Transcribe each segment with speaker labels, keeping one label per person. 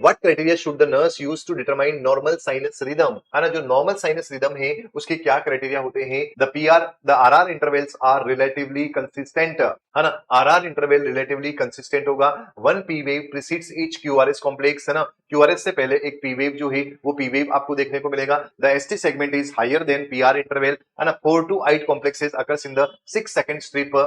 Speaker 1: What criteria should the nurse use to determine normal sinus rhythm, है ना, जो normal sinus rhythm है उसके क्या क्राइटेरिया होते हैं? The RR intervals are relatively consistent, है ना, आरआर इंटरवल रिलेटिवली कंसिस्टेंट होगा। One P wave precedes each QRS complex, है ना, क्यूआरएस से पहले एक पी वेव जो है वो पी वेव आपको देखने को मिलेगा। The ST segment is higher than PR interval, है ना, 4 to 8 complexes occurs in the 6 second strip,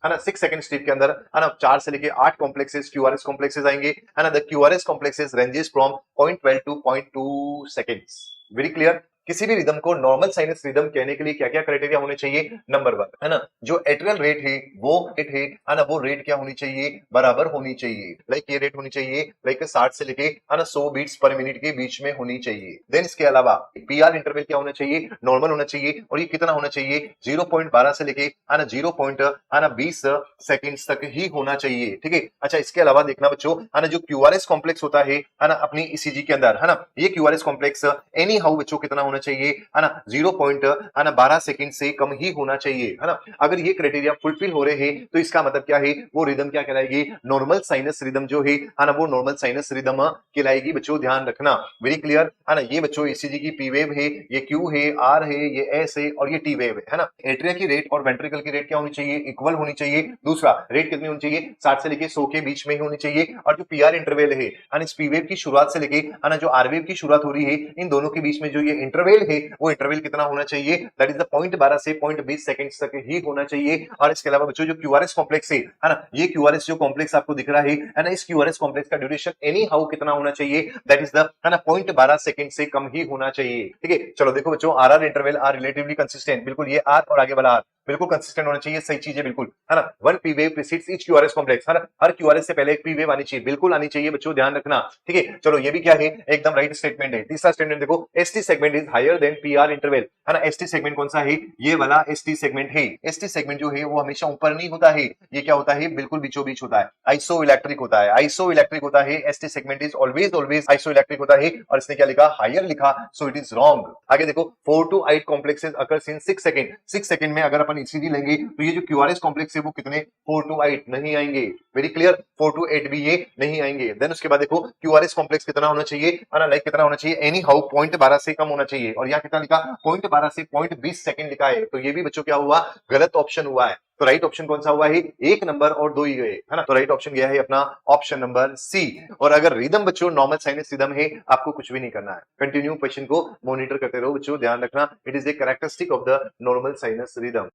Speaker 1: है ना, 6 सेकंड स्ट्रिप के अंदर, है ना, 4 से लेके 8 कॉम्प्लेक्सेस क्यूआरएस कॉम्प्लेक्सेस आएंगे, है ना। The QRS complexes ranges from 0.12 to 0.2 seconds. Very clear. किसी भी रिदम को नॉर्मल साइनस रिदम कहने के लिए क्या क्या क्राइटेरिया होने चाहिए? नंबर 1, है ना, जो एट्रियल रेट है वो रेट है ना, वो रेट क्या होनी चाहिए? बराबर होनी चाहिए। लाइक ये रेट होनी चाहिए लाइक 60 से लेके, है ना, 100 बीट्स पर मिनट के बीच में होनी चाहिए। देन इसके अलावा पीआर इंटरवल क्या होना चाहिए? नॉर्मल होना चाहिए। और ये कितना होना चाहिए? 0.12 से लेके, है ना, 0.20 सेकंड्स तक ही होना चाहिए। ठीक है। अच्छा, इसके अलावा देखना बच्चों, है ना, जो क्यूआरएस कॉम्प्लेक्स होता है ना, अपनी ईसीजी के अंदर, है ना, ये क्यूआरएस कॉम्प्लेक्स एनी हाउ बच्चों कितना होना चाहिए? है ना, 0.12 सेकंड से कम ही होना चाहिए, है ना। अगर ये क्राइटेरिया फुलफिल हो रहे हैं तो इसका मतलब क्या है? वो रिदम क्या कहलाएगी? नॉर्मल साइनस रिदम जो है ना, वो नॉर्मल साइनस रिदम कहलाएगी। बच्चों ध्यान रखना। वेरी क्लियर, है ना। ये बच्चों ईसीजी की पी वेव है, ये क्यू है, आर है, ये एस है और ये टी वेव है ना। एट्रिया की रेट और वेंट्रिकल की रेट क्या होनी चाहिए? इक्वल होनी चाहिए। दूसरा, रेट कितनी होनी चाहिए? 60 से लेके 100 के बीच में ही होनी चाहिए। और जो पीआर इंटरवल है, इस पी वेव की शुरुआत से लेके, है ना, जो आर वेव की शुरुआत हो रही है, इन दोनों के बीच में जो ये इंटरवल है वो इंटरवल कितना होना चाहिए? दैट इज द 0.12 से 0.20 सेकंड्स तक ही होना चाहिए। और इसके अलावा बच्चों जो क्यूआरएस कॉम्प्लेक्स है ना, ये क्यूआरएस जो कॉम्प्लेक्स आपको दिख रहा है ना, इस क्यूआरएस कॉम्प्लेक्स का ड्यूरेशन एनी हाउ कितना होना चाहिए? दैट इज द, है ना, 0.12 सेकंड से कम ही होना चाहिए। ठीक है। चलो देखो बच्चों, RR interval are relatively consistent, बिल्कुल ये आर और आगे वाला आर बिल्कुल कंसिस्टेंट होना चाहिए। सही चीज है बिल्कुल, है ना। One P wave precedes each QRS complex, है ना, हर क्यूआरएस से पहले एक पी वेव आनी चाहिए, बिल्कुल आनी चाहिए बच्चों, ध्यान रखना। ठीक है। चलो ये भी क्या है? एकदम राइट स्टेटमेंट है। तीसरा स्टेटमेंट देखो, ST segment is higher than PR interval, है ना। एसटी सेगमेंट कौन सा है? ये वाला एसटी सेगमेंट है। एसटी सेगमेंट जो है वो हमेशा ऊपर नहीं होता है, ये क्या होता है? बिल्कुल बीचों बीच होता है, आइसो इलेक्ट्रिक होता है, आइसो इलेक्ट्रिक होता है। ST segment is always always iso electric होता है। और इसने क्या लिखा? हायर लिखा, सो इट इज रॉन्ग। आगे देखो, 4 to 8 complexes occurs in 6 second. 6 second में अगर अपन ईसीजी लेंगे तो ये जो क्यूआरएस कॉम्प्लेक्स है वो कितने? 4 to 8 नहीं आएंगे। वेरी क्लियर, 4 to 8 भी ये नहीं आएंगे। देन उसके बाद देखो, क्यूआरएस कॉम्प्लेक्स कितना होना चाहिए? लाइक कितना होना चाहिए? एनी हाउ 0.12 से कम होना चाहिए। और यहाँ कितना लिखा? 0.12 से 0.20 सेकंड लिखा है। तो ये भी बच्चों क्या हुआ? गलत ऑप्शन हुआ है। तो राइट ऑप्शन कौन सा हुआ है? 1 नंबर और 2 ही गए, है ना। तो राइट ऑप्शन गया है अपना ऑप्शन नंबर सी। और अगर रिदम बच्चों नॉर्मल साइनस रिदम है, आपको कुछ भी नहीं करना है, कंटिन्यू क्वेश्चन को मॉनिटर करते रहो बच्चों, ध्यान रखना। It is a characteristic of the normal sinus rhythm.